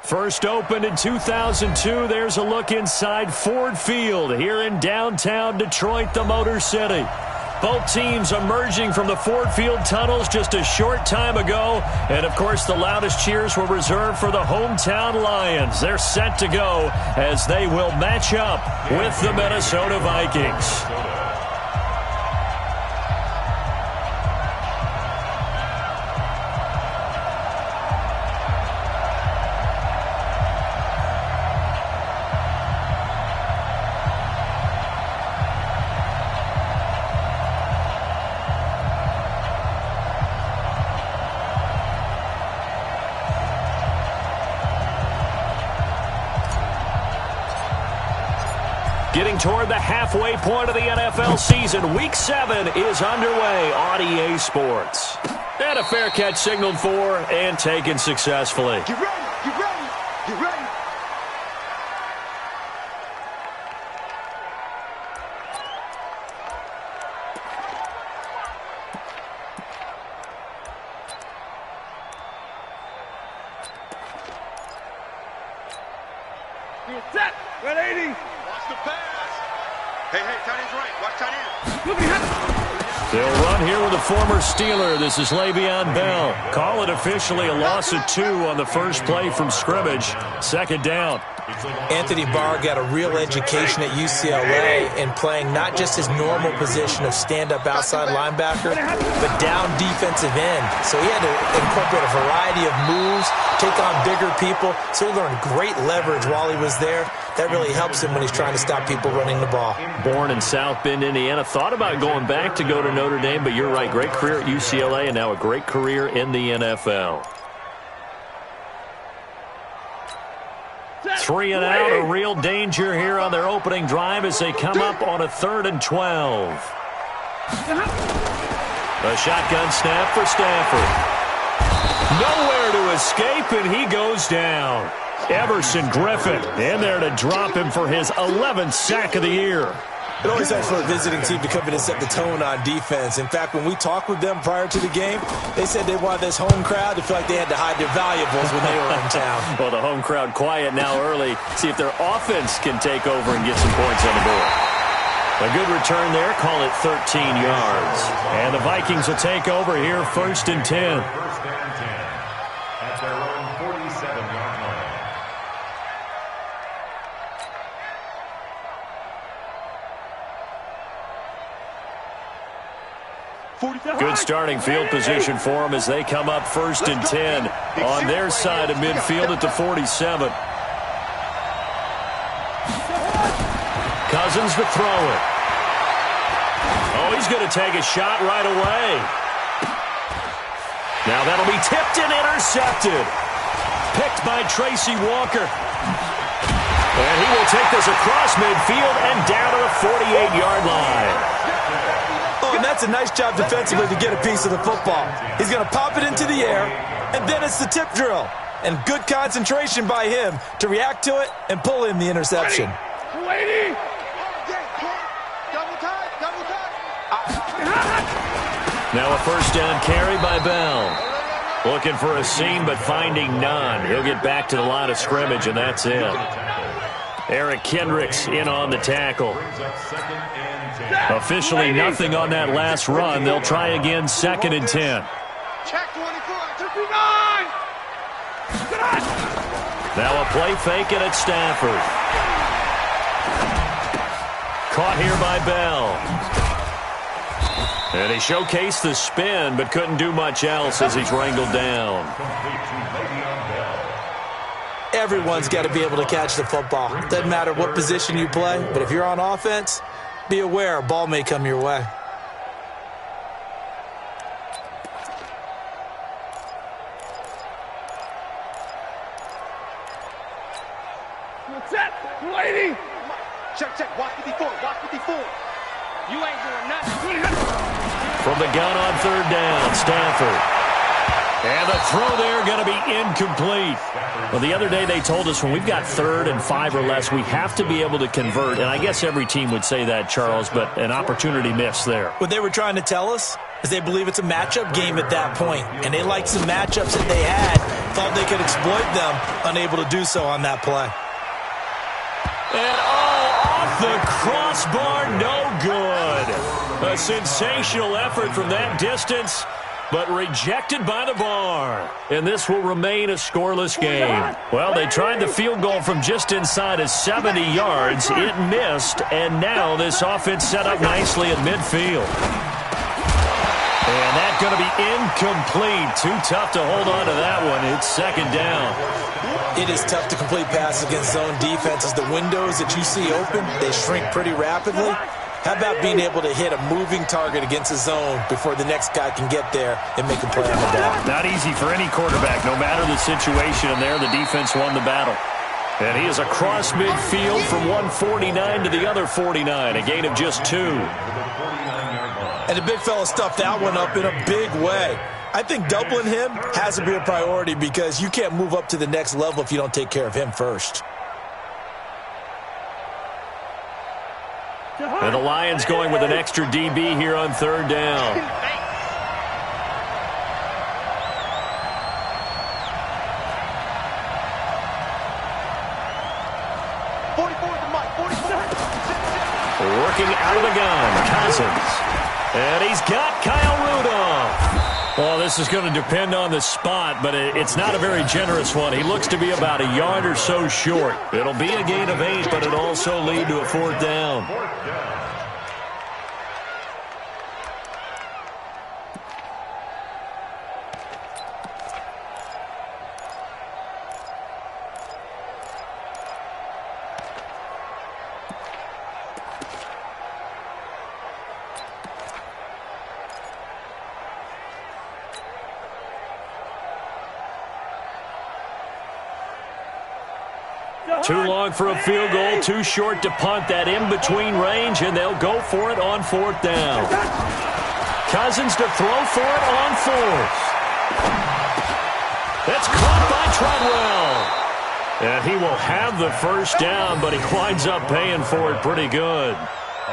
First opened in 2002, there's a look inside Ford Field here in downtown Detroit, the Motor City. Both teams emerging from the Ford Field tunnels just a short time ago. And, of course, the loudest cheers were reserved for the hometown Lions. They're set to go as they will match up with the Minnesota Vikings. Getting toward the halfway point of the NFL season, Week 7 is underway on EA Sports. And a fair catch signaled for and taken successfully. Get ready, get ready, get ready. You're set. 180. Watch the pass. Hey, tight end's right. Watch tight end. They'll run here with a former Steeler. This is Le'Veon Bell. Call it officially a loss of 2 on the first play from scrimmage. Second down. Anthony Barr got a real education at UCLA in playing not just his normal position of stand-up outside linebacker, but down defensive end. So he had to incorporate a variety of moves, take on bigger people. So he learned great leverage while he was there. That really helps him when he's trying to stop people running the ball. Born in South Bend, Indiana. Thought about going back to go to Notre Dame, but you're right. Great career at UCLA and now a great career in the NFL. 3 and out, a real danger here on their opening drive as they come up on a 3rd and 12. A shotgun snap for Stafford. Nowhere to escape, and he goes down. Everson Griffin in there to drop him for his 11th sack of the year. It always helps for a visiting team to come in and set the tone on defense. In fact, when we talked with them prior to the game, they said they wanted this home crowd to feel like they had to hide their valuables when they were in town. Well, the home crowd quiet now early. See if their offense can take over and get some points on the board. A good return there. Call it 13 yards. And the Vikings will take over here 1st and 10. First and 10 at their own 47-yard line. Good starting field position for them as they come up 1st and 10 on their side of midfield at the 47. Cousins to throw it. Oh, he's going to take a shot right away. Now that'll be tipped and intercepted. Picked by Tracy Walker. And he will take this across midfield and down to the 48-yard line. Oh, and that's a nice job defensively to get a piece of the football. He's going to pop it into the air, and then it's the tip drill. And good concentration by him to react to it and pull in the interception. 280. Now a 1st down carry by Bell. Looking for a seam, but finding none. He'll get back to the line of scrimmage, and that's it. Eric Kendricks in on the tackle. Officially nothing on that last run. They'll try again 2nd and 10. Check 24. Now a play fake and it's Stafford. Caught here by Bell. And he showcased the spin, but couldn't do much else as he's wrangled down. Everyone's got to be able to catch the football. Doesn't matter what position you play, but if you're on offense, be aware a ball may come your way. Set. 280. Check. Watch 54. Watch 54. You ain't doing nothing. From the gun on 3rd down, Stafford. And the throw there going to be incomplete. Well, the other day they told us when we've got 3rd and 5 or less, we have to be able to convert. And I guess every team would say that, Charles, but an opportunity missed there. What they were trying to tell us is they believe it's a matchup game at that point. And they liked some matchups that they had, thought they could exploit them, unable to do so on that play. And off the crossbar, no good. A sensational effort from that distance, but rejected by the bar. And this will remain a scoreless game. Well, they tried the field goal from just inside of 70 yards. It missed, and now this offense set up nicely at midfield. And that's going to be incomplete. Too tough to hold on to that one. It's 2nd down. It is tough to complete passes against zone defenses. The windows that you see open, they shrink pretty rapidly. How about being able to hit a moving target against a zone before the next guy can get there and make a play on the down? Not easy for any quarterback, no matter the situation. And there, the defense won the battle. And he is across midfield from 149 to the other 49, a gain of just 2. And the big fella stuffed that one up in a big way. I think doubling him has to be a priority because you can't move up to the next level if you don't take care of him first. And the Lions going with an extra DB here on 3rd down. Working out of the gun, Cousins. And he's got Kyle Rudolph. Well, this is going to depend on the spot, but it's not a very generous one. He looks to be about a yard or so short. It'll be a gain of 8, but it'll also lead to a 4th down. Too long for a field goal, too short to punt that in-between range, and they'll go for it on 4th down. Cousins to throw for it on 4th. That's caught by Treadwell. And he will have the 1st down, but he winds up paying for it pretty good.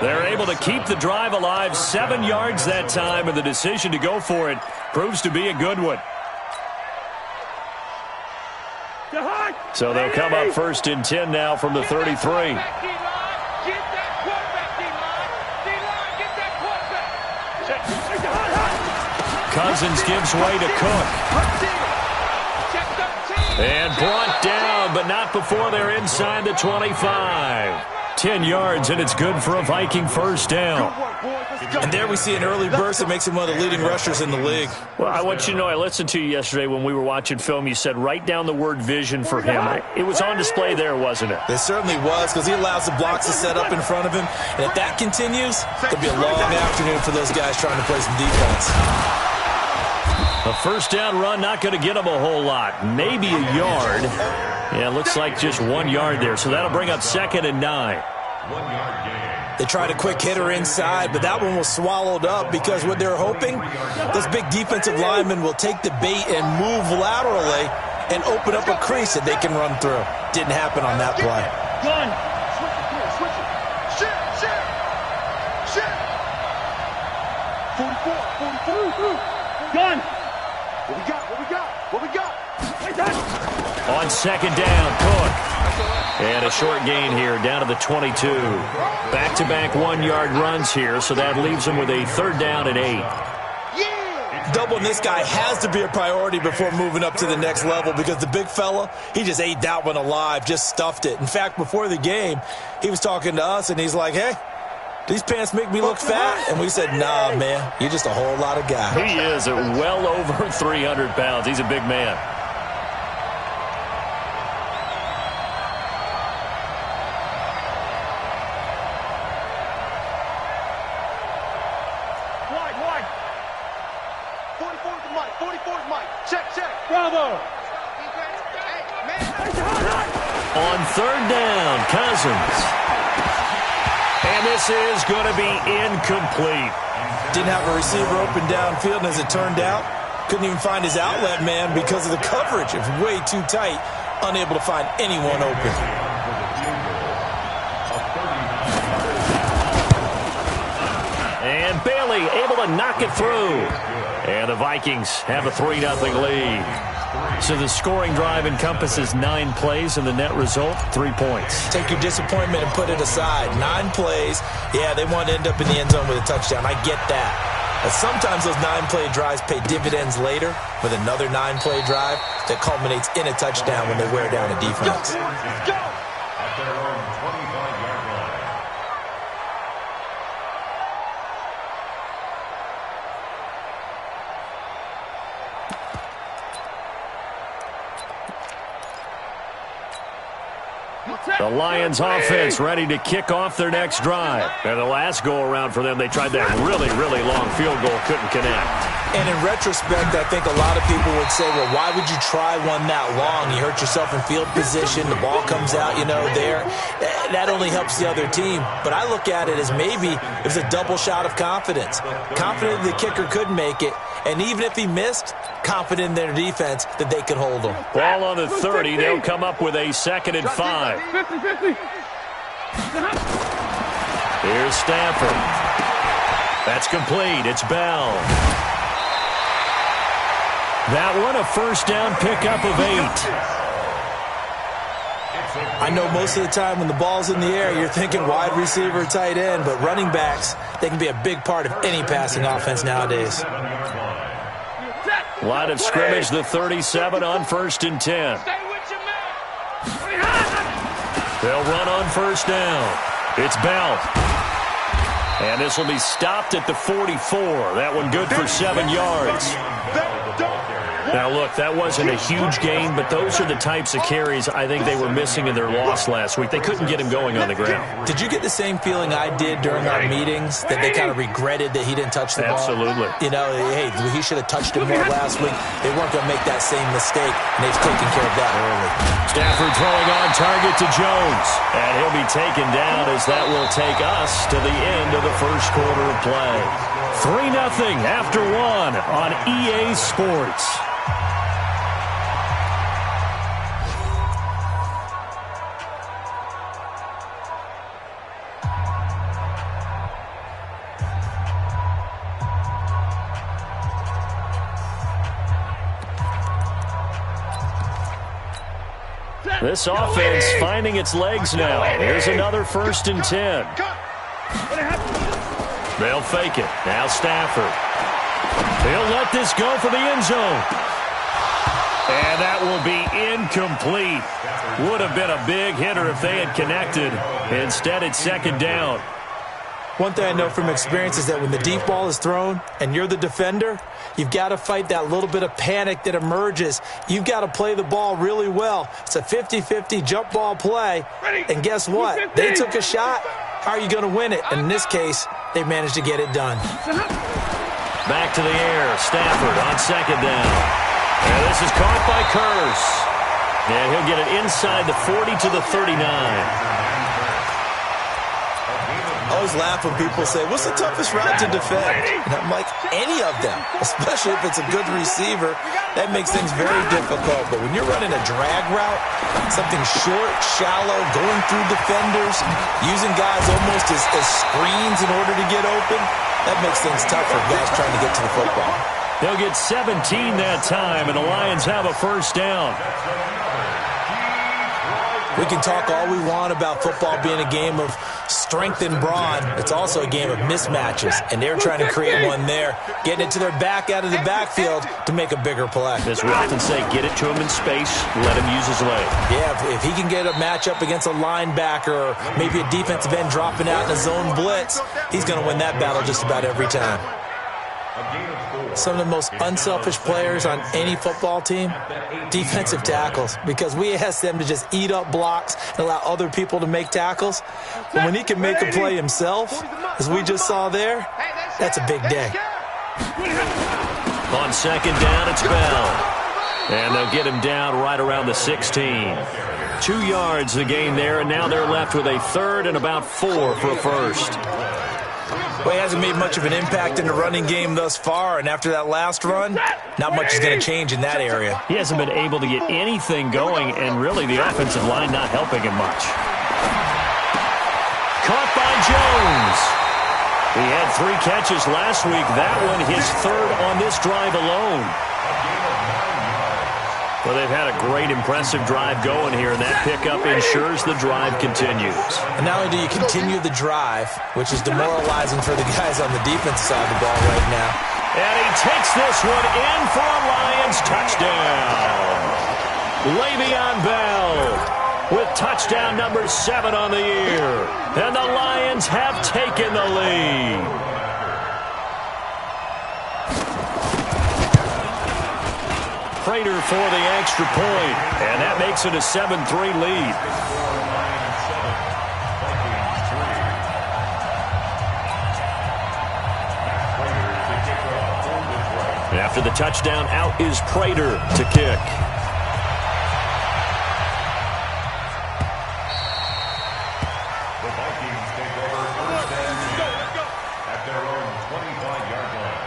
They're able to keep the drive alive, 7 yards that time, and the decision to go for it proves to be a good one. So they'll come up 1st and 10 now from the 33. Cousins gives way to Cook. And brought down, but not before they're inside the 25. 10 yards, and it's good for a Viking 1st down. And there we see an early burst that makes him one of the leading rushers in the league. Well, I want you to know, I listened to you yesterday when we were watching film. You said write down the word vision for him. It was on display there, wasn't it? It certainly was, because he allows the blocks to set up in front of him. And if that continues, it'll be a long afternoon for those guys trying to play some defense. A 1st down run, not going to get him a whole lot. Maybe a yard. Yeah, looks like just 1 yard there. So that'll bring up 2nd and 9. 1 yard gain. They tried a quick hitter inside, but that one was swallowed up because what they're hoping, those big defensive linemen will take the bait and move laterally and open up a crease that they can run through. Didn't happen on that play. Gun. Switch it. Shit. 44. Gun. What we got? On 2nd down, Cook. And a short gain here, down to the 22. Back-to-back 1-yard runs here, so that leaves them with a 3rd down and 8. Doubling this guy has to be a priority before moving up to the next level because the big fella, he just ate that one alive, just stuffed it. In fact, before the game, he was talking to us, and he's like, hey, these pants make me look fat. And we said, nah, man, you're just a whole lot of guy. He is at well over 300 pounds. He's a big man. Wide. 44's Mike. Check. Bravo. On 3rd down, Cousins. And this is going to be incomplete. Didn't have a receiver open downfield, and as it turned out, Couldn't even find his outlet man because of the coverage. It's way too tight, unable to find anyone open. And Bailey able to knock it through. And the Vikings have a 3-0 lead. So the scoring drive encompasses 9 plays, and the net result, 3 points. Take your disappointment and put it aside. 9 plays. Yeah, they want to end up in the end zone with a touchdown. I get that. But sometimes those 9-play drives pay dividends later with another 9-play drive that culminates in a touchdown when they wear down a defense. Go! At their own 25-yard line. The Lions offense ready to kick off their next drive. And the last go-around for them, they tried that really, really long field goal, couldn't connect. And in retrospect, I think a lot of people would say, well, why would you try one that long? You hurt yourself in field position. The ball comes out, there. That only helps the other team. But I look at it as maybe it was a double shot of confidence. Confident the kicker could make it. And even if he missed, confident in their defense that they could hold him. Ball on the 30. They'll come up with a 2nd and 5. 50-50. Here's Stanford. That's complete. It's Bell. That one a first down pickup of 8. I know most of the time when the ball's in the air, you're thinking wide receiver, tight end, but running backs, they can be a big part of any passing offense nowadays. Line of scrimmage, the 37 on 1st and 10. They'll run on first down. It's Bell. And this will be stopped at the 44. That one good for 7 yards. Now, look, that wasn't a huge gain, but those are the types of carries I think they were missing in their loss last week. They couldn't get him going on the ground. Did you get the same feeling I did during our meetings, that they kind of regretted that he didn't touch the ball? Absolutely. Hey, he should have touched him more last week. They weren't going to make that same mistake, and they've taken care of that early. Stafford throwing on target to Jones. And he'll be taken down as that will take us to the end of the first quarter of play. 3-0 after 1 on EA Sports. This offense finding its legs now. Here's another 1st and 10. They'll fake it. Now Stafford. He'll let this go for the end zone. And that will be incomplete. Would have been a big hitter if they had connected. Instead, it's 2nd down. One thing I know from experience is that when the deep ball is thrown and you're the defender, you've got to fight that little bit of panic that emerges. You've got to play the ball really well. It's a 50-50 jump ball play. And guess what? They took a shot. How are you going to win it? And in this case, they managed to get it done. Back to the air. Stafford on 2nd down. And this is caught by Curse. And he'll get it inside the 40 to the 39. I always laugh when people say, what's the toughest route to defend? And I'm like, any of them, especially if it's a good receiver. That makes things very difficult. But when you're running a drag route, something short, shallow, going through defenders, using guys almost as screens in order to get open, that makes things tough for guys trying to get to the football. They'll get 17 that time, and the Lions have a first down. We can talk all we want about football being a game of strength and brawn. It's also a game of mismatches, and they're trying to create one there, getting it to their back out of the backfield to make a bigger play. As we often say, get it to him in space, let him use his leg. Yeah, if he can get a matchup against a linebacker or maybe a defensive end dropping out in a zone blitz, he's going to win that battle just about every time. Some of the most unselfish players on any football team, defensive tackles, because we ask them to just eat up blocks and allow other people to make tackles. But when he can make a play himself, as we just saw there, that's a big day. On 2nd down, it's Bell. And they'll get him down right around the 16. 2 yards the gain there, and now they're left with a 3rd and about 4 for a first. Well, he hasn't made much of an impact in the running game thus far, and after that last run, not much is going to change in that area. He hasn't been able to get anything going, and really the offensive line not helping him much. Caught by Jones. He had 3 catches last week. That one his 3rd on this drive alone. Well, they've had a great, impressive drive going here, and that pickup ensures the drive continues. And not only do you continue the drive, which is demoralizing for the guys on the defensive side of the ball right now. And he takes this one in for a Lions touchdown. Le'Veon Bell with touchdown number 7 on the year. And the Lions have taken the lead. Prater for the extra point, and that makes it a 7-3 lead. After the touchdown, out is Prater to kick. The Vikings take over first and 10 at their own 25-yard line.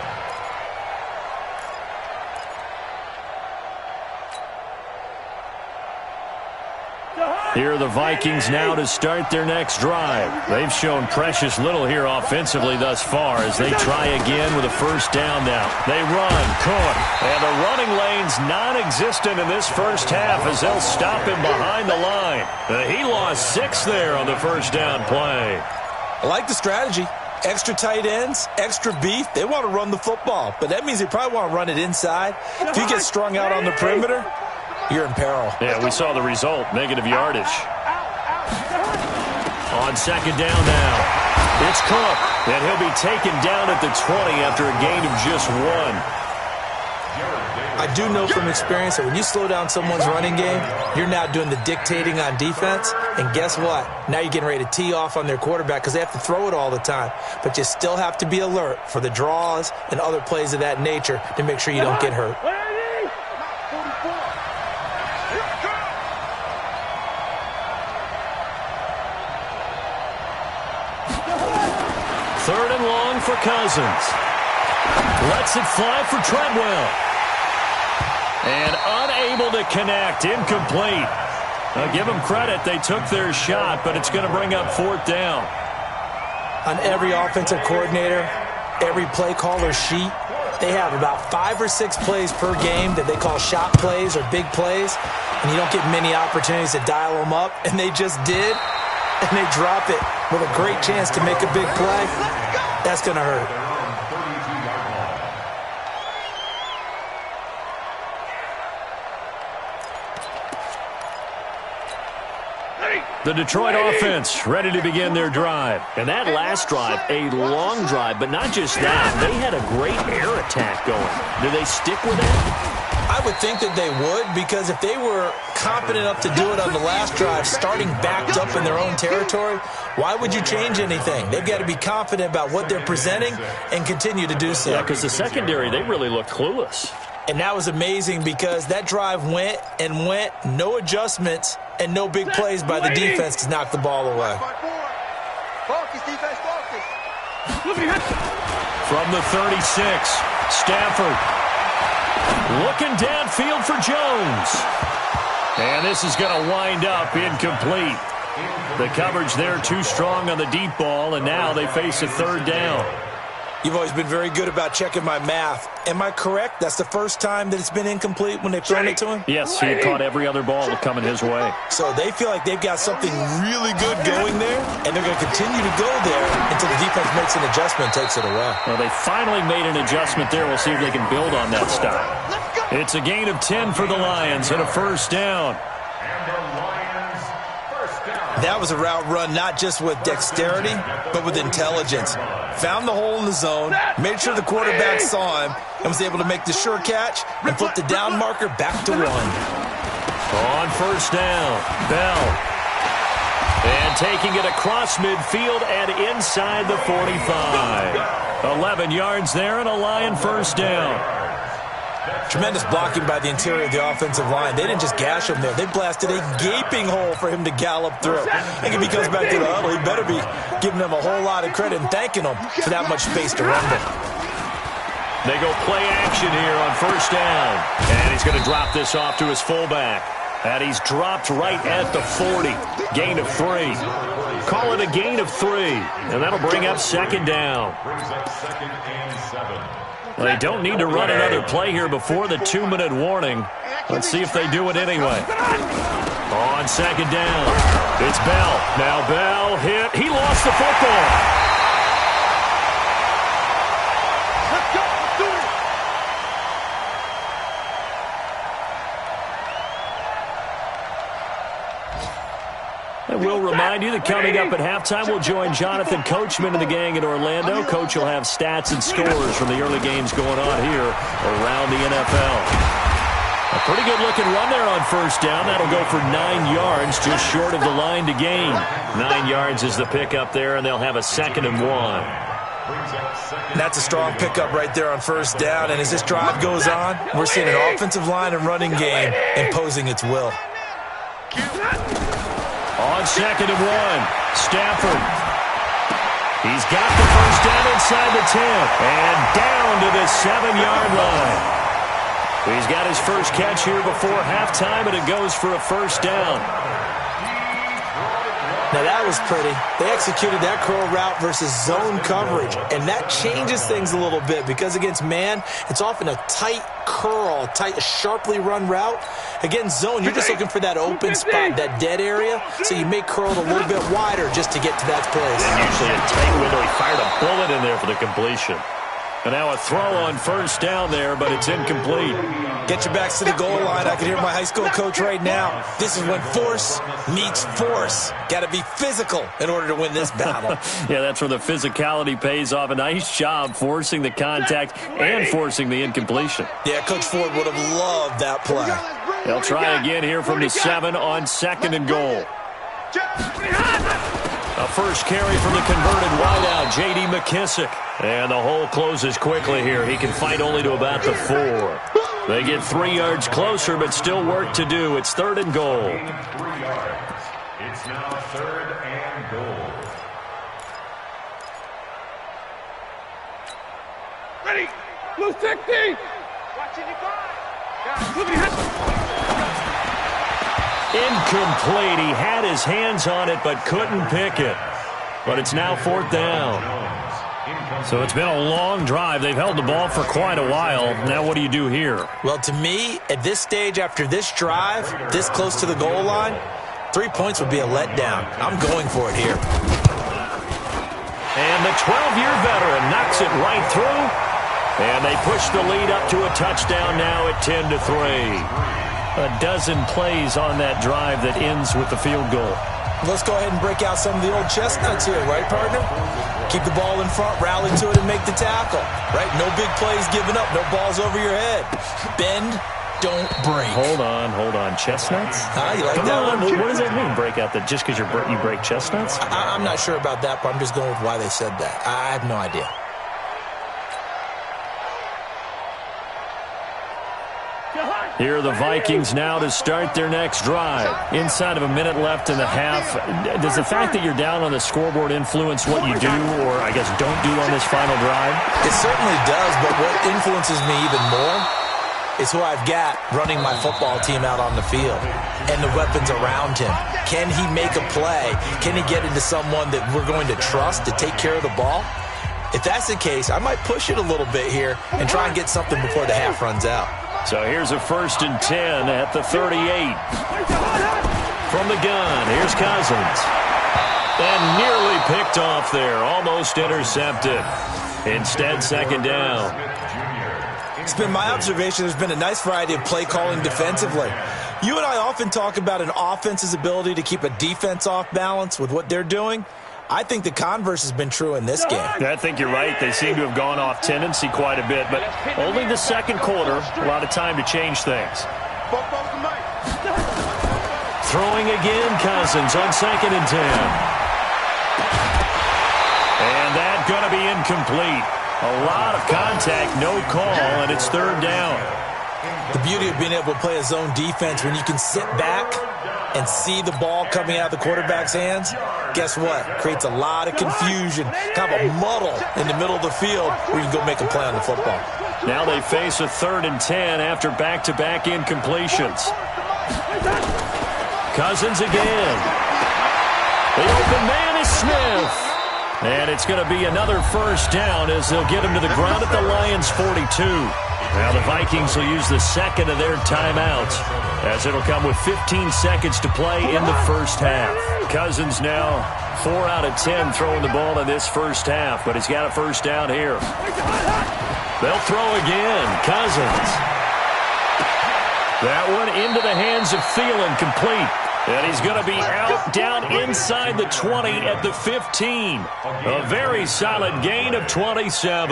Here are the Vikings now to start their next drive. They've shown precious little here offensively thus far as they try again with a first down now. They run, Cook, and the running lane's non-existent in this first half as they'll stop him behind the line. He lost 6 there on the first down play. I like the strategy. Extra tight ends, extra beef. They want to run the football, but that means they probably want to run it inside. If you get strung out on the perimeter, you're in peril. Yeah, we saw the result, negative yardage. On second down now, it's Cook, and he'll be taken down at the 20 after a gain of just 1. I do know from experience that when you slow down someone's running game, you're now doing the dictating on defense, and guess what? Now you're getting ready to tee off on their quarterback because they have to throw it all the time. But you still have to be alert for the draws and other plays of that nature to make sure you don't get hurt. Third and long for Cousins. Lets it fly for Treadwell. And unable to connect. Incomplete. I'll give them credit. They took their shot, but it's going to bring up 4th down. On every offensive coordinator, every play caller sheet, they have about 5 or 6 plays per game that they call shot plays or big plays, and you don't get many opportunities to dial them up, and they just did, and they drop it with a great chance to make a big play. That's going to hurt. The Detroit offense ready to begin their drive. And that last drive, a long drive, but not just that. They had a great air attack going. Do they stick with that? I would think that they would, because if they were competent enough to do it on the last drive, starting backed up in their own territory, why would you change anything? They've got to be confident about what they're presenting and continue to do so. Yeah, because the secondary, they really look clueless. And that was amazing because that drive went and went, no adjustments, and no big plays by the defense to knock the ball away. Focus, defense, focus. From the 36, Stafford looking downfield for Jones. And this is going to wind up incomplete. The coverage there too strong on the deep ball, and now they face a 3rd down. You've always been very good about checking my math. Am I correct? That's the first time that it's been incomplete when they've thrown it to him? Yes, he had caught every other ball coming his way. So they feel like they've got something really good going there, and they're going to continue to go there until the defense makes an adjustment and takes it away. Well, they finally made an adjustment there. We'll see if they can build on that style. It's a gain of 10 for the Lions and a first down. That was a route run not just with dexterity, but with intelligence. Found the hole in the zone, made sure the quarterback saw him, and was able to make the sure catch and flip the down marker back to 1. On first down, Bell. And taking it across midfield and inside the 45. 11 yards there and a Lion first down. Tremendous blocking by the interior of the offensive line. They didn't just gash him there. They blasted a gaping hole for him to gallop through. I think if he comes back to the huddle, he better be giving them a whole lot of credit and thanking them for that much space to run with. They go play action here on first down. And he's going to drop this off to his fullback. And he's dropped right at the 40. Gain of 3. Call it a gain of 3. And that'll bring up second down. Well, they don't need to run another play here before the 2-minute warning. Let's see if they do it anyway. On second down, it's Bell. Now Bell hit. He lost the football. And we'll remind you that coming up at halftime, we'll join Jonathan Coachman and the gang in Orlando. Coach will have stats and scores from the early games going on here around the NFL. A pretty good-looking run there on first down. That'll go for 9 yards, just short of the line to gain. 9 yards is the pickup there, and they'll have a 2nd and 1. That's a strong pickup right there on first down. And as this drive goes on, we're seeing an offensive line and running game imposing its will. On 2nd and 1, Stafford. He's got the first down inside the 10 and down to the 7-yard line. He's got his first catch here before halftime, and it goes for a first down. Now that was pretty. They executed that curl route versus zone coverage, and that changes things a little bit because against man, it's often a tight curl, tight, sharply run route. Against zone, you're just looking for that open spot, that dead area, so you may curl it a little bit wider just to get to that place. And usually a tight window. He fired a bullet in there for the completion. And now a throw on first down there, but it's incomplete. Get your backs to the goal line. I can hear my high school coach right now. This is when force meets force. Got to be physical in order to win this battle. Yeah, that's where the physicality pays off. A nice job forcing the contact and forcing the incompletion. Yeah, Coach Ford would have loved that play. They'll try again here from the 7 on 2nd and goal. A first carry from the converted wideout, J.D. McKissick. And the hole closes quickly here. He can fight only to about the 4. They get 3 yards closer, but still work to do. It's 3rd and goal. 3 yards. It's now 3rd and goal. Ready. Blue 60. Watching you go. Incomplete. He had his hands on it, but couldn't pick it. But it's now 4th down. So it's been a long drive. They've held the ball for quite a while. Now what do you do here? Well, to me, at this stage, after this drive, this close to the goal line, 3 points would be a letdown. I'm going for it here. And the 12-year veteran knocks it right through. And they push the lead up to a touchdown now at 10-3. A dozen plays on that drive that ends with the field goal. Let's go ahead and break out some of the old chestnuts here, right, partner? Keep the ball in front, rally to it, and make the tackle, right? No big plays given up, no balls over your head. Bend, don't break. Hold on. Chestnuts? You like that one? What does that mean, break out? That just because you break chestnuts? I'm not sure about that, but I'm just going with why they said that. I have no idea. Here are the Vikings now to start their next drive. Inside of a minute left in the half. Does the fact that you're down on the scoreboard influence what you do, or I guess don't do on this final drive? It certainly does, but what influences me even more is who I've got running my football team out on the field and the weapons around him. Can he make a play? Can he get into someone that we're going to trust to take care of the ball? If that's the case, I might push it a little bit here and try and get something before the half runs out. So here's a 1st and 10 at the 38. From the gun, here's Cousins. And nearly picked off there, almost intercepted. Instead, 2nd down. It's been my observation there's been a nice variety of play calling defensively. You and I often talk about an offense's ability to keep a defense off balance with what they're doing. I think the converse has been true in this game. I think you're right. They seem to have gone off tendency quite a bit, but only the 2nd quarter, a lot of time to change things. Throwing again, Cousins on 2nd and 10. And that's going to be incomplete. A lot of contact, no call, and it's 3rd down. The beauty of being able to play a zone defense when you can sit back and see the ball coming out of the quarterback's hands, guess what? Creates a lot of confusion, kind of a muddle in the middle of the field where you can go make a play on the football. Now they face a 3rd and 10 after back-to-back incompletions. Cousins again. The open man is Smith. And it's going to be another first down as they'll get him to the ground at the Lions' 42. Now the Vikings will use the second of their timeouts as it'll come with 15 seconds to play in the first half. Cousins now 4 out of 10 throwing the ball in this first half, but he's got a first down here. They'll throw again. Cousins. That one into the hands of Thielen, complete. And he's going to be out down inside the 20 at the 15. A very solid gain of 27.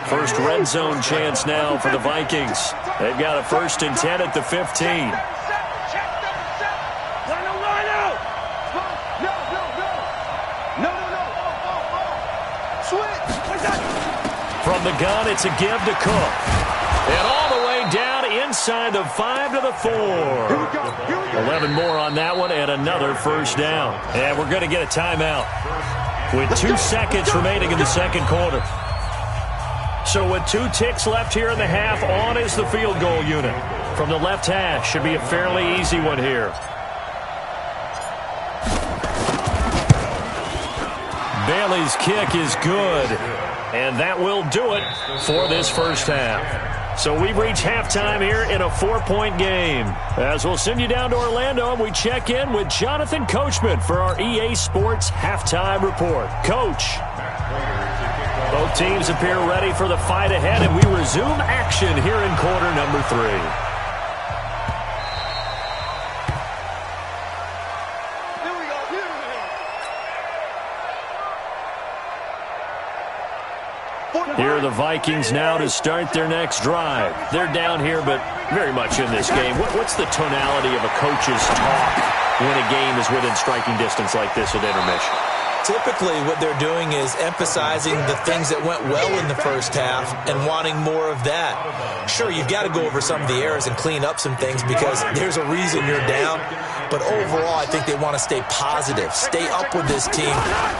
First red zone chance now for the Vikings. They've got a 1st and 10 at the 15. From the gun, it's a give to Cook. And all the way down inside the 5 to the 4. 11 more on that one and another first down. And we're going to get a timeout with 2 seconds remaining in the second quarter. So with 2 ticks left here in the half, on is the field goal unit. From the left hash, should be a fairly easy one here. Bailey's kick is good. And that will do it for this first half. So we've reached halftime here in a 4-point game. As we'll send you down to Orlando, and we check in with Jonathan Coachman for our EA Sports Halftime Report. Coach. Both teams appear ready for the fight ahead, and we resume action here in quarter number 3. Here are the Vikings now to start their next drive. They're down here, but very much in this game. What's the tonality of a coach's talk when a game is within striking distance like this at intermission? Typically, what they're doing is emphasizing the things that went well in the first half and wanting more of that. Sure, you've got to go over some of the errors and clean up some things because there's a reason you're down. But overall, I think they want to stay positive, stay up with this team.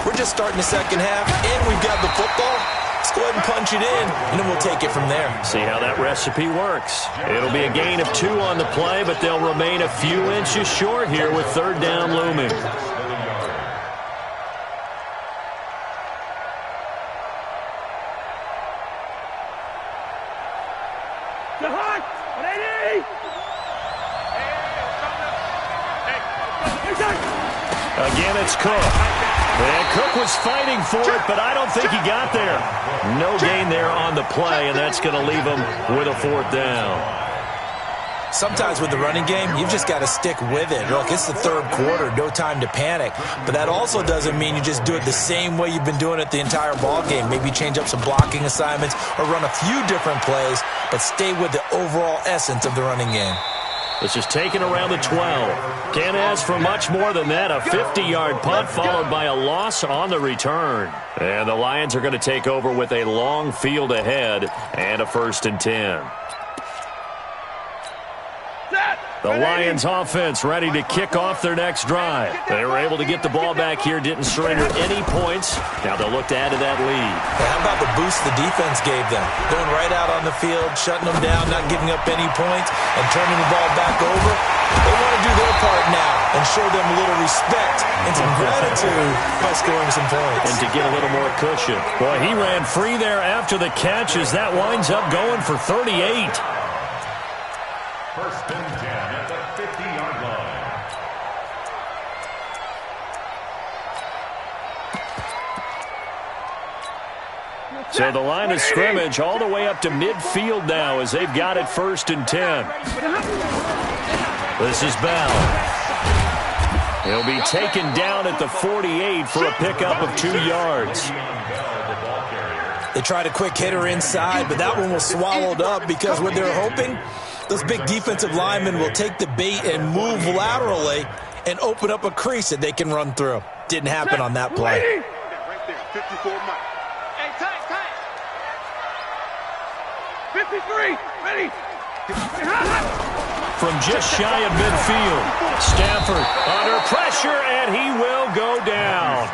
We're just starting the second half, and we've got the football. Let's go ahead and punch it in, and then we'll take it from there. See how that recipe works. It'll be a gain of 2 on the play, but they'll remain a few inches short here with 3rd down looming. Again, it's Cook. And Cook was fighting for it, but I don't think he got there. No gain there on the play, and that's going to leave him with a 4th down. Sometimes with the running game, you've just got to stick with it. Look, it's the 3rd quarter, no time to panic. But that also doesn't mean you just do it the same way you've been doing it the entire ball game. Maybe change up some blocking assignments or run a few different plays, but stay with the overall essence of the running game. This is taken around the 12. Can't ask for much more than that. A 50-yard punt followed by a loss on the return. And the Lions are going to take over with a long field ahead and a 1st and 10. The Lions offense ready to kick off their next drive. They were able to get the ball back here, didn't surrender any points. Now they'll look to add to that lead. How about the boost the defense gave them? Going right out on the field, shutting them down, not giving up any points, and turning the ball back over. They want to do their part now and show them a little respect and some gratitude by scoring some points. And to get a little more cushion. Boy, he ran free there after the catch as that winds up going for 38. 1st and 10 at the 50-yard line. So the line of scrimmage all the way up to midfield now as they've got it 1st and 10. This is Bell. He'll be taken down at the 48 for a pickup of 2 yards. They tried a quick hitter inside, but that one was swallowed up because what they're hoping, those big defensive linemen will take the bait and move laterally and open up a crease that they can run through. Didn't happen on that play. Right there, 54 Mike. Hey, tight. 53, ready. From just shy of midfield, Stafford under pressure, and he will go down.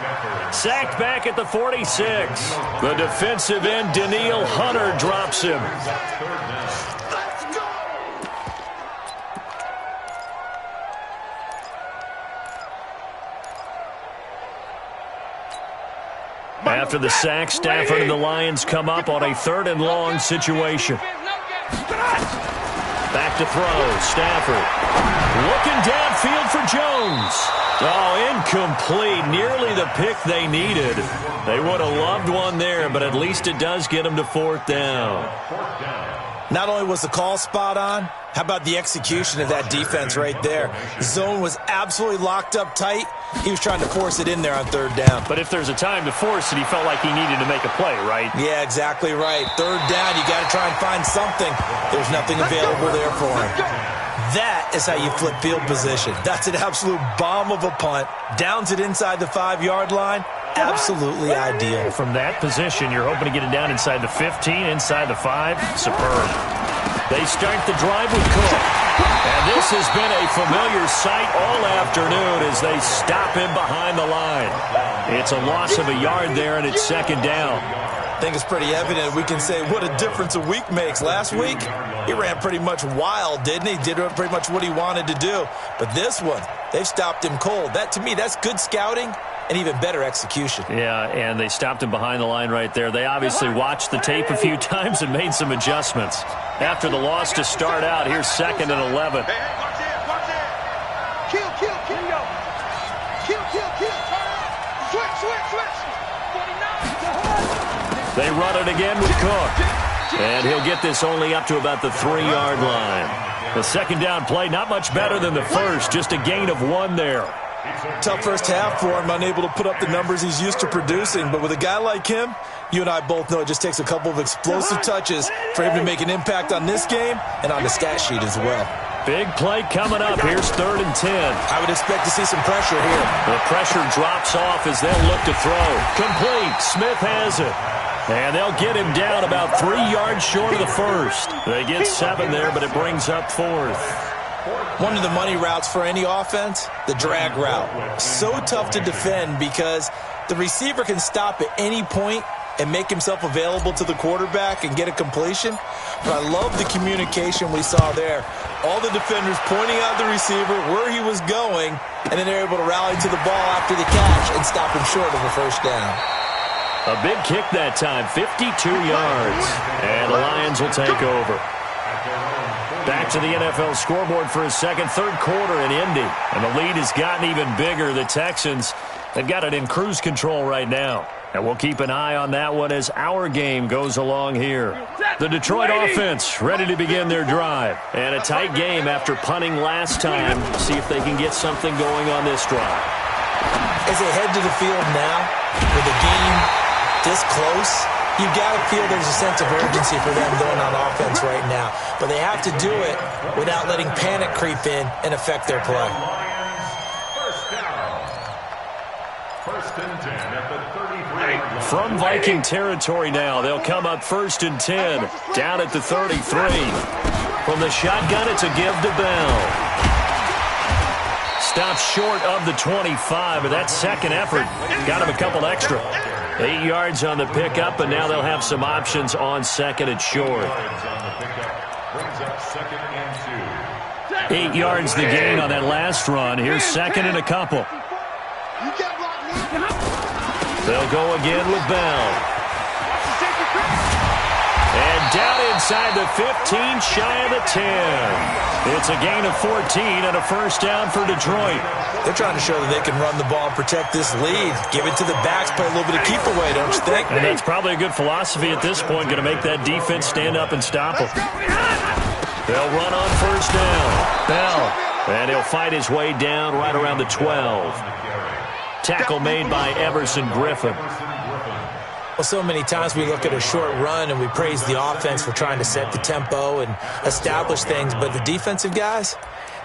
Sacked back at the 46. The defensive end, Danielle Hunter, drops him. After the sack, Stafford and the Lions come up on a 3rd and long situation. Back to throw, Stafford. Looking downfield for Jones. Oh, incomplete. Nearly the pick they needed. They would have loved one there, but at least it does get them to 4th down. Not only was the call spot on, how about the execution of that defense right there? Zone was absolutely locked up tight. He was trying to force it in there on 3rd down. But if there's a time to force it, he felt like he needed to make a play, right? Yeah, exactly right. 3rd down, you got to try and find something. There's nothing available there for him. That is how you flip field position. That's an absolute bomb of a punt. Downs it inside the 5-yard line. Absolutely ideal. From that position, you're hoping to get it down inside the 15, inside the 5. Superb. They start the drive with Cook. And this has been a familiar sight all afternoon as they stop him behind the line. It's a loss of a yard there, and it's 2nd down. I think it's pretty evident. We can say what a difference a week makes. Last week, he ran pretty much wild, didn't he? Did pretty much what he wanted to do. But this one, they've stopped him cold. That, to me, that's good scouting and even better execution. Yeah, and they stopped him behind the line right there. They obviously watched the tape a few times and made some adjustments. After the loss to start out, here's 2nd and 11. Hey, watch this, watch this. Kill. Kill. Switch. 49. They run it again with Cook. And he'll get this only up to about the 3-yard line. The 2nd down play, not much better than the first, just a gain of 1 there. Tough first half for him, unable to put up the numbers he's used to producing. But with a guy like him, you and I both know it just takes a couple of explosive touches for him to make an impact on this game and on the stat sheet as well. Big play coming up. Here's 3rd and 10. I would expect to see some pressure here. The pressure drops off as they'll look to throw. Complete. Smith has it. And they'll get him down about 3 yards short of the first. They get 7 there, but it brings up 4th. One of the money routes for any offense, the drag route. So tough to defend because the receiver can stop at any point and make himself available to the quarterback and get a completion. But I love the communication we saw there. All the defenders pointing out the receiver, where he was going, and then they're able to rally to the ball after the catch and stop him short of a 1st down. A big kick that time, 52 yards. And the Lions will take over. Back to the NFL scoreboard for a 3rd quarter in Indy. And the lead has gotten even bigger. The Texans, they've got it in cruise control right now. And we'll keep an eye on that one as our game goes along here. The Detroit offense ready to begin their drive. And a tight game after punting last time. See if they can get something going on this drive. As they head to the field now, with the game this close, you've got to feel there's a sense of urgency for them going on offense right now. But they have to do it without letting panic creep in and affect their play. From Viking territory now, they'll come up 1st and 10, down at the 33. From the shotgun, it's a give to Bell. Stopped short of the 25, but that 2nd effort got him a couple extra. 8 yards on the pickup, and now they'll have some options on 2nd and short. 8 yards the gain on that last run. Here's 2nd and a couple. They'll go again with Bell. And down inside the 15, shy of the 10. It's a gain of 14 and a 1st down for Detroit. They're trying to show that they can run the ball and protect this lead. Give it to the backs, play a little bit of keep away, don't you think? And that's probably a good philosophy at this point, going to make that defense stand up and stop them. They'll run on 1st down. Bell. And he'll fight his way down right around the 12. Tackle made by Everson Griffin. Well, so many times we look at a short run and we praise the offense for trying to set the tempo and establish things, but the defensive guys,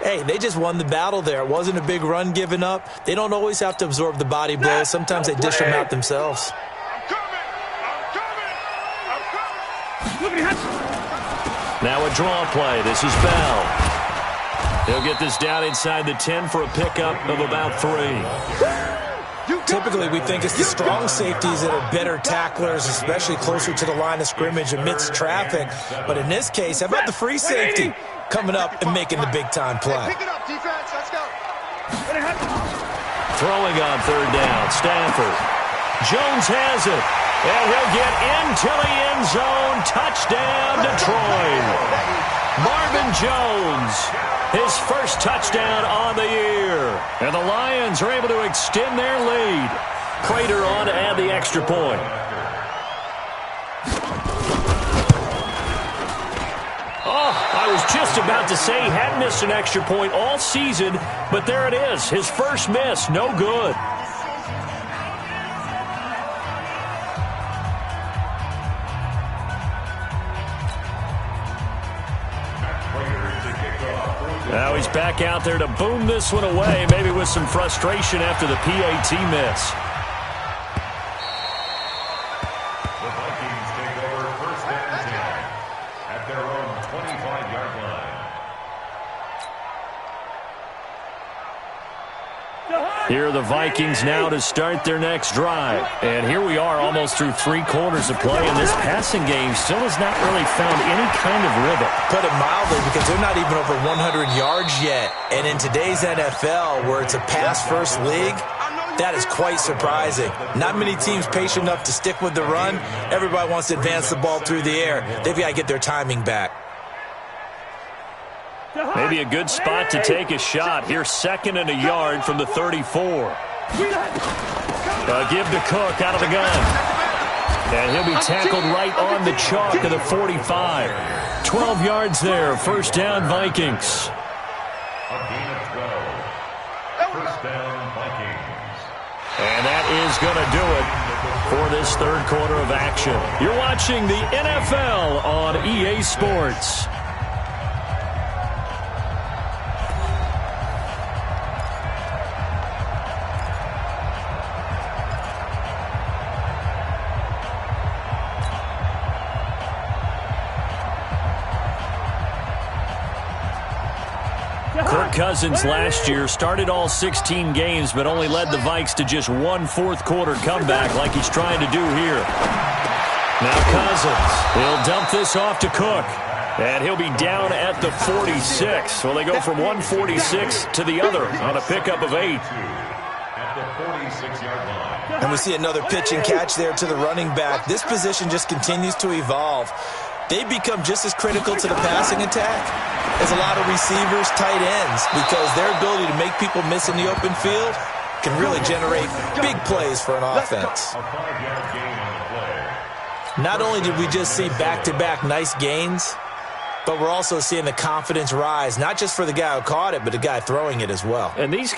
hey, they just won the battle there. It wasn't a big run given up. They don't always have to absorb the body blows. Sometimes they dish them out themselves. Now a draw play. This is Bell. He'll get this down inside the 10 for a pickup of about 3. Typically, we think it's the strong safeties that are better tacklers, especially closer to the line of scrimmage amidst traffic. But in this case, how about the free safety coming up and making the big-time play? Pick it up, defense. Let's go. Throwing on 3rd down, Stafford. Jones has it, and he'll get into the end zone. Touchdown, Detroit. Marvin Jones, his first touchdown on the year. And the Lions are able to extend their lead. Prater on to add the extra point. Oh, I was just about to say he hadn't missed an extra point all season, but there it is. His first miss, no good. Now he's back out there to boom this one away, maybe with some frustration after the PAT miss. The Vikings take over 1st and 10 at their own 25-yard line. Here are the Vikings now to start their next drive. And here we are almost through 3 quarters of play, and this passing game still has not really found any kind of rhythm. Put it mildly, because they're not even over 100 yards yet. And in today's NFL, where it's a pass-first league, that is quite surprising. Not many teams patient enough to stick with the run. Everybody wants to advance the ball through the air. They've got to get their timing back. Maybe a good spot to take a shot. Here's 2nd and a yard from the 34. Give to Cook out of the gun. And he'll be tackled right on the chalk of the 45. 12 yards there. 1st down, Vikings. A gain of 12. 1st down, Vikings. And that is going to do it for this 3rd quarter of action. You're watching the NFL on EA Sports. Kirk Cousins last year started all 16 games, but only led the Vikes to just 1 4th-quarter comeback like he's trying to do here. Now Cousins, he'll dump this off to Cook, and he'll be down at the 46. Well, they go from 146 to the other on a pickup of 8. At the 46-yard line. And we see another pitch and catch there to the running back. This position just continues to evolve. They become just as critical to the passing attack as a lot of receivers, tight ends, because their ability to make people miss in the open field can really generate big plays for an offense. A 5-yard gain on the play. Not only did we just see back-to-back nice gains, but we're also seeing the confidence rise, not just for the guy who caught it, but the guy throwing it as well. And these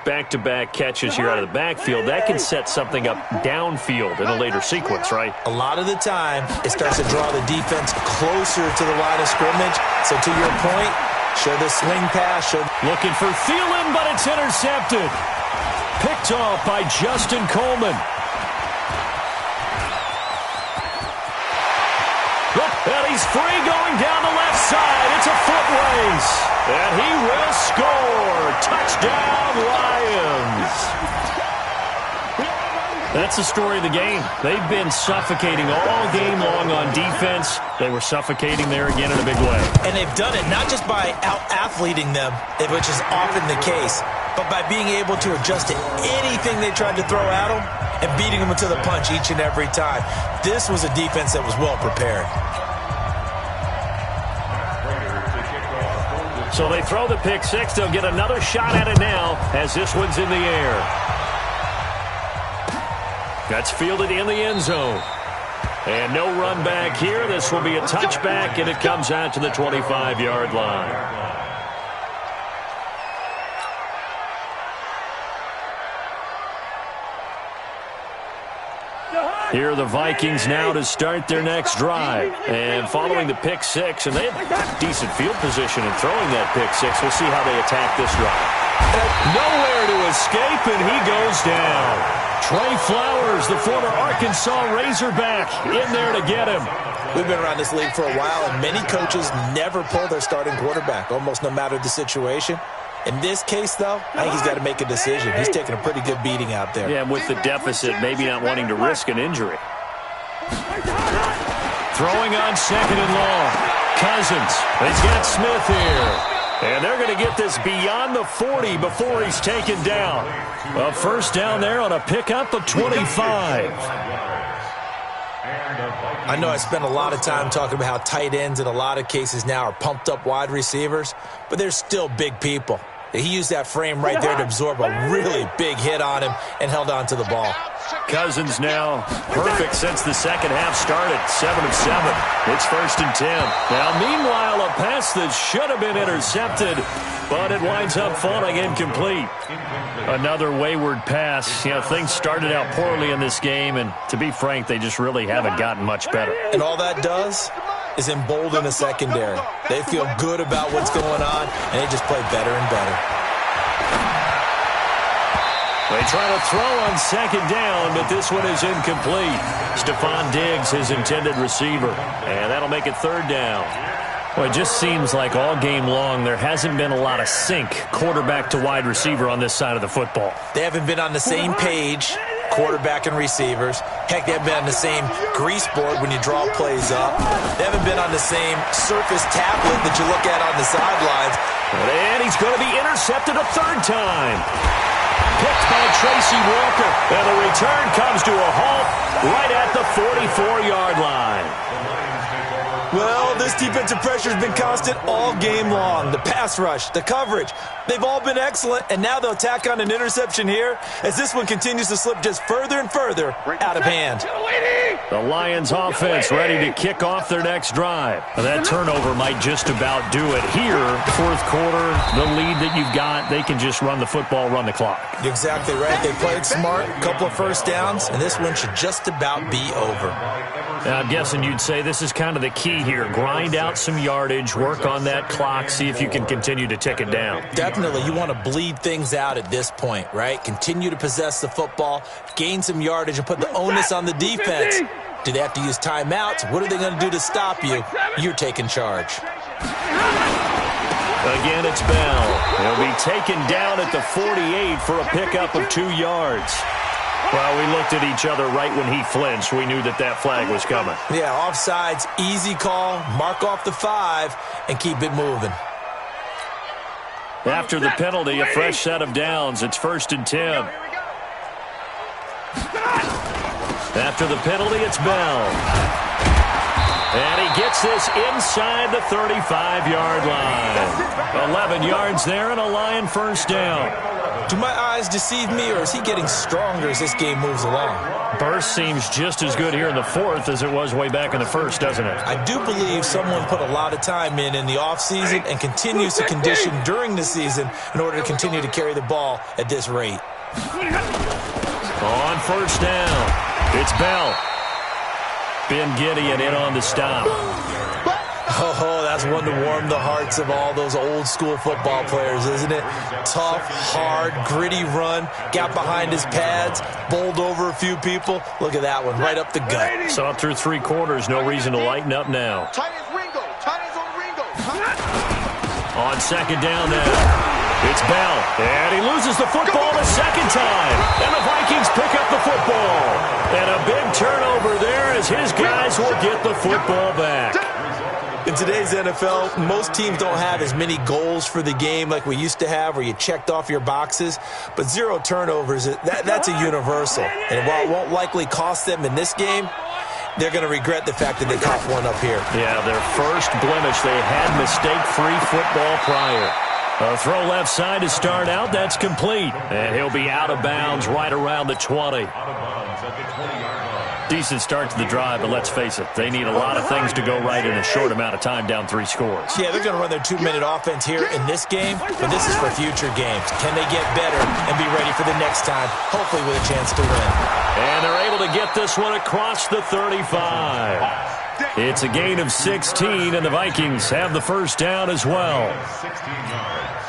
back-to-back catches here out of the backfield, that can set something up downfield in a later sequence, right? A lot of the time, it starts to draw the defense closer to the line of scrimmage. So to your point, show the swing pass. Looking for Thielen, but it's intercepted. Picked off by Justin Coleman. And he's free going down the left side. It's a foot race. And he will score. Touchdown, Lions. That's the story of the game. They've been suffocating all game long on defense. They were suffocating there again in a big way. And they've done it not just by out-athleting them, which is often the case, but by being able to adjust to anything they tried to throw at them and beating them to the punch each and every time. This was a defense that was well prepared. So they throw the pick six. They'll get another shot at it now as this one's in the air. That's fielded in the end zone. And no run back here. This will be a touchback, and it comes out to the 25-yard line. Here are the Vikings now to start their next drive. And following the pick six, and they have decent field position in throwing that pick six. We'll see how they attack this drive. Nowhere to escape, and he goes down. Trey Flowers, the former Arkansas Razorback, in there to get him. We've been around this league for a while, and many coaches never pull their starting quarterback, almost no matter the situation. In this case, though, I think he's got to make a decision. He's taking a pretty good beating out there. Yeah, and with the deficit, maybe not wanting to risk an injury. Throwing on second and long. Cousins. He's got Smith here. And they're going to get this beyond the 40 before he's taken down. A first down there on a pickup of 25. I know I spent a lot of time talking about how tight ends in a lot of cases now are pumped up wide receivers, but they're still big people. He used that frame right there to absorb a really big hit on him and held on to the ball. Cousins now perfect since the second half started. 7 of 7. It's 1st and 10. Now, meanwhile, a pass that should have been intercepted, but it winds up falling incomplete. Another wayward pass. You know, things started out poorly in this game, and to be frank, they just really haven't gotten much better. And all that does is embolden the secondary. They feel good about what's going on, and they just play better and better. They try to throw on second down, but this one is incomplete. Stephon Diggs, his intended receiver. And that'll make it 3rd down. Well, it just seems like all game long there hasn't been a lot of sync quarterback to wide receiver on this side of the football. They haven't been on the same page, quarterback and receivers. Heck, they haven't been on the same grease board when you draw plays up. They haven't been on the same surface tablet that you look at on the sidelines. And he's going to be intercepted a 3rd time. Picked by Tracy Walker. And the return comes to a halt right at the 44-yard line. Well, this defensive pressure has been constant all game long. The pass rush, the coverage, they've all been excellent, and now they'll tack on an interception here as this one continues to slip just further and further out of hand. The Lions offense ready to kick off their next drive. That turnover might just about do it here. 4th quarter, the lead that you've got, they can just run the football, run the clock. You're exactly right. They played smart, a couple of first downs, and this one should just about be over. Now, I'm guessing you'd say this is kind of the key here. Grind out some yardage, work on that clock, see if you can continue to tick it down. Definitely. You want to bleed things out at this point, right? Continue to possess the football, gain some yardage, and put the onus on the defense. Do they have to use timeouts? What are they going to do to stop you? You're taking charge. Again, it's Bell. He'll be taken down at the 48 for a pickup of 2 yards. Well, we looked at each other right when he flinched. We knew that flag was coming. Yeah, offsides, easy call, mark off the 5, and keep it moving. After the penalty, a fresh set of downs. It's 1st and 10. After the penalty, it's Bell. And he gets this inside the 35-yard line. 11 yards there and a Lion first down. Do my eyes deceive me, or is he getting stronger as this game moves along? Burst seems just as good here in the 4th as it was way back in the 1st, doesn't it? I do believe someone put a lot of time in the offseason and continues to condition during the season in order to continue to carry the ball at this rate. On first down, it's Bell. Ben Gideon in on the stop. Oh, that's one to warm the hearts of all those old-school football players, isn't it? Tough, hard, gritty run, got behind his pads, bowled over a few people. Look at that one, right up the gut. Saw it through 3 quarters, no reason to lighten up now. Tight ends Ringo. Tight ends on Ringo. On second down now, it's Bell. And he loses the football the second time. And the Vikings pick up the football. And a big turnover there as his guys will get the football back. In today's NFL, most teams don't have as many goals for the game like we used to have where you checked off your boxes. But 0 turnovers, that's a universal. And while it won't likely cost them in this game, they're going to regret the fact that they caught one up here. Yeah, their first blemish. They had mistake-free football prior. A throw left side to start out. That's complete. And he'll be out of bounds right around the 20. Decent start to the drive, but let's face it, they need a lot of things to go right in a short amount of time, down 3 scores. Yeah, they're going to run their 2-minute offense here in this game, but this is for future games. Can they get better and be ready for the next time, hopefully with a chance to win? And they're able to get this one across the 35. It's a gain of 16, and the Vikings have the first down as well. 16 yards.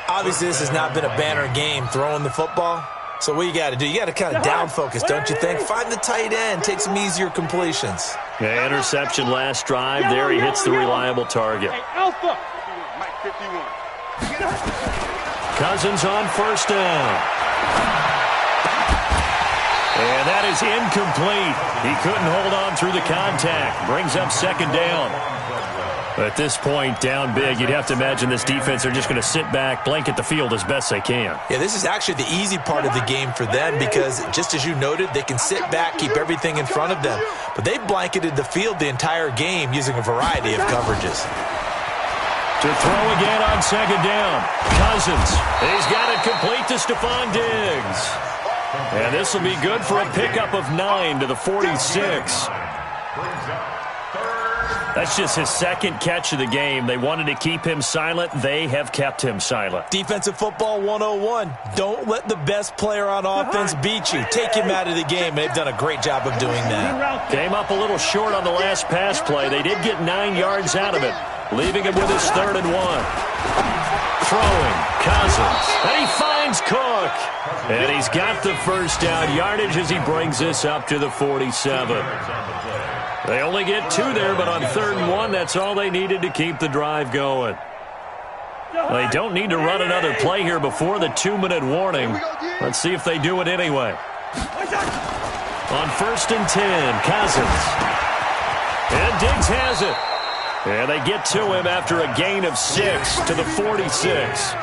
Obviously, this has not been a banner game throwing the football, So what you got to do? You got to kind of down focus, don't you think? Find the tight end. Take some easier completions. Yeah, interception last drive. There he hits the reliable target. Alpha. Mike 51. Cousins on first down. And that is incomplete. He couldn't hold on through the contact. Brings up second down. At this point, down big, you'd have to imagine this defense are just going to sit back, blanket the field as best they can. Yeah, this is actually the easy part of the game for them because, just as you noted, they can sit back, keep everything in front of them. But they've blanketed the field the entire game using a variety of coverages. To throw again on second down. Cousins. He's got it complete to Stephon Diggs. And this will be good for a pickup of 9 to the 46. That's just his second catch of the game. They wanted to keep him silent. They have kept him silent. Defensive football 101. Don't let the best player on offense beat you. Take him out of the game. They've done a great job of doing that. Came up a little short on the last pass play. They did get 9 yards out of it, leaving him with his 3rd and 1. Throwing, Cousins, and he finds Cook. And he's got the first down yardage as he brings this up to the 47. They only get 2 there, but on 3rd and 1, that's all they needed to keep the drive going. They don't need to run another play here before the 2-minute warning. Let's see if they do it anyway. On 1st and 10, Cousins. And Diggs has it. And they get to him after a gain of 6 to the 46.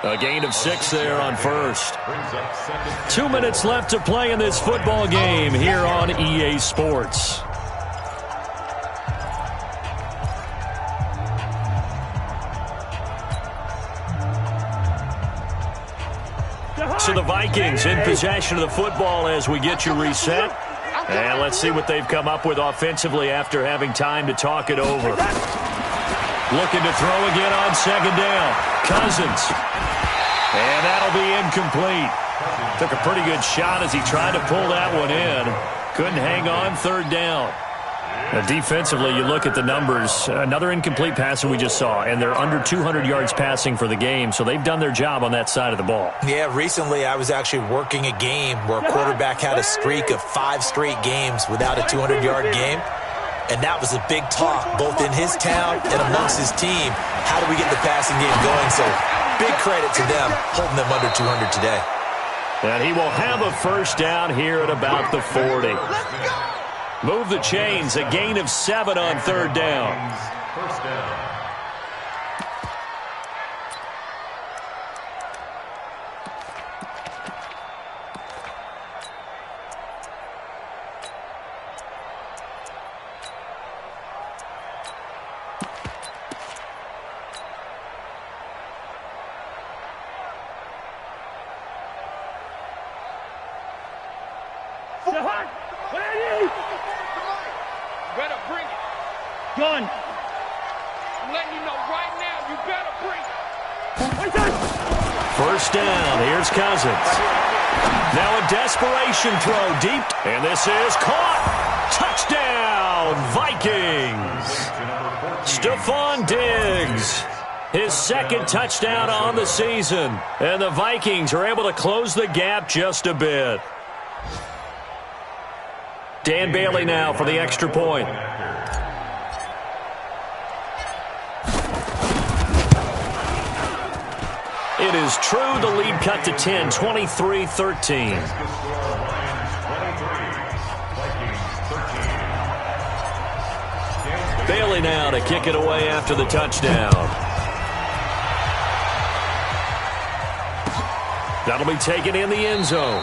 A gain of 6 there on 1st. 2 minutes left to play in this football game here on EA Sports. So the Vikings in possession of the football as we get you reset. And let's see what they've come up with offensively after having time to talk it over. Looking to throw again on second down. Cousins. And that'll be incomplete. Took a pretty good shot as he tried to pull that one in. Couldn't hang on 3rd down. Now, defensively, you look at the numbers. Another incomplete pass that we just saw, and they're under 200 yards passing for the game, so they've done their job on that side of the ball. Yeah, recently I was actually working a game where a quarterback had a streak of 5 straight games without a 200-yard game, and that was a big talk, both in his town and amongst his team. How do we get the passing game going? So big credit to them holding them under 200 today. And he will have a first down here at about the 40. Move the chains, a gain of 7 on 3rd down. First down. Better bring it. Gun. I'm letting you know right now, you better bring it. First down, here's Cousins. Now a desperation throw deep, and this is caught. Touchdown, Vikings. Stephon Diggs, his 2nd touchdown on the season, and the Vikings are able to close the gap just a bit. Dan Bailey now for the extra point. It is true, the lead cut to 10, 23-13. Bailey now to kick it away after the touchdown. That'll be taken in the end zone.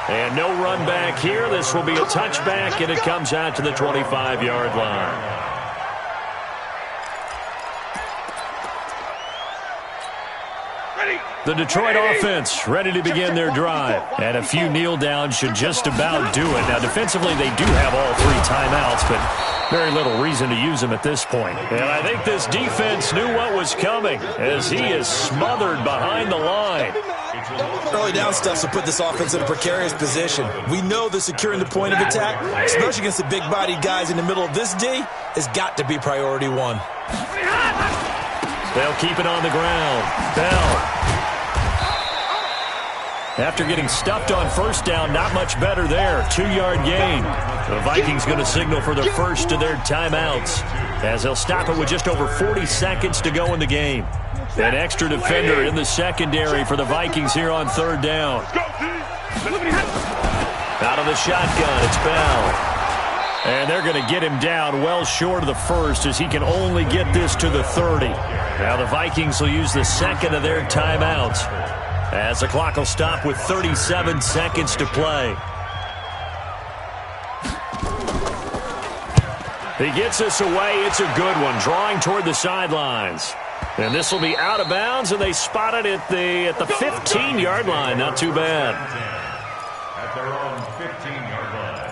And no run back here. This will be a touchback, and it comes out to the 25-yard line. The Detroit offense ready to begin their drive. And a few kneel downs should just about do it. Now, defensively, they do have all 3 timeouts, but very little reason to use them at this point. And I think this defense knew what was coming as he is smothered behind the line. Early down stuff will put this offense in a precarious position. We know that securing the point of attack, especially against the big-bodied guys in the middle of this D, has got to be priority 1. They'll keep it on the ground. Bell. After getting stuffed on first down, not much better there. 2-yard gain. The Vikings going to signal for the first of their timeouts, as they'll stop it with just over 40 seconds to go in the game. An extra defender in the secondary for the Vikings here on third down. Out of the shotgun, it's Bell. And they're going to get him down well short of the first, as he can only get this to the 30. Now the Vikings will use the second of their timeouts, as the clock will stop with 37 seconds to play. He gets us away. It's a good one, drawing toward the sidelines. And this will be out of bounds, and they spot it at the 15-yard line. Not too bad. At their own 15-yard line.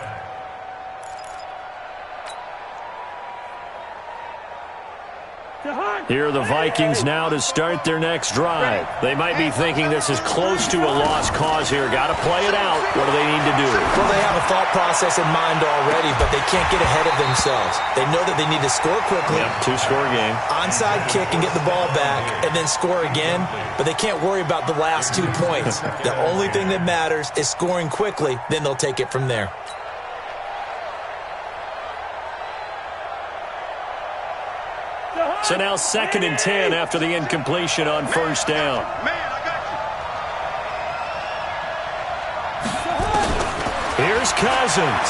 Here are the Vikings now to start their next drive. They might be thinking this is close to a lost cause here. Got to play it out. What do they need to do? Well, they have a thought process in mind already, but they can't get ahead of themselves. They know that they need to score quickly. Yep, 2-score game. Onside kick and get the ball back, and then score again. But they can't worry about the last 2 points. The only thing that matters is scoring quickly. Then they'll take it from there. So now 2nd and 10 after the incompletion on first down. Here's Cousins.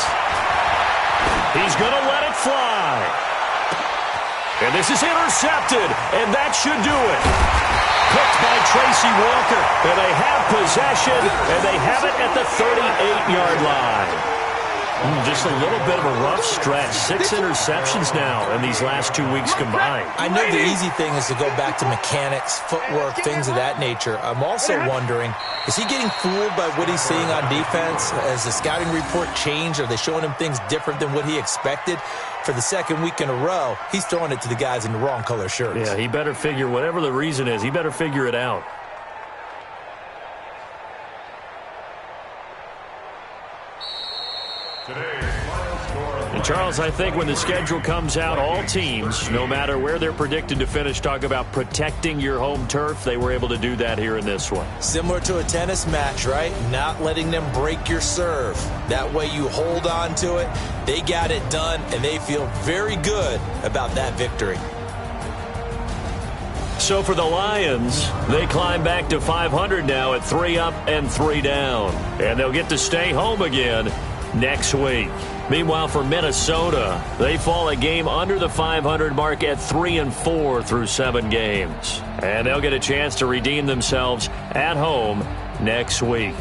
He's going to let it fly. And this is intercepted, and that should do it. Picked by Tracy Walker. And they have possession, and they have it at the 38-yard line. Just a little bit of a rough stretch. 6 interceptions now in these last 2 weeks combined. I know the easy thing is to go back to mechanics, footwork, things of that nature. I'm also wondering, is he getting fooled by what he's seeing on defense? Has the scouting report changed? Are they showing him things different than what he expected? For the 2nd week in a row, he's throwing it to the guys in the wrong color shirts. Yeah, he better figure, whatever the reason is, he better figure it out. And Charles, I think when the schedule comes out, all teams, no matter where they're predicted to finish, talk about protecting your home turf. They were able to do that here in this one. Similar to a tennis match, right? Not letting them break your serve. That way you hold on to it. They got it done, and they feel very good about that victory. So for the Lions, they climb back to 500 now at 3 up and 3 down. And they'll get to stay home again next week. Meanwhile, for Minnesota, they fall a game under the 500 mark at 3-4 through 7 games. And they'll get a chance to redeem themselves at home next week.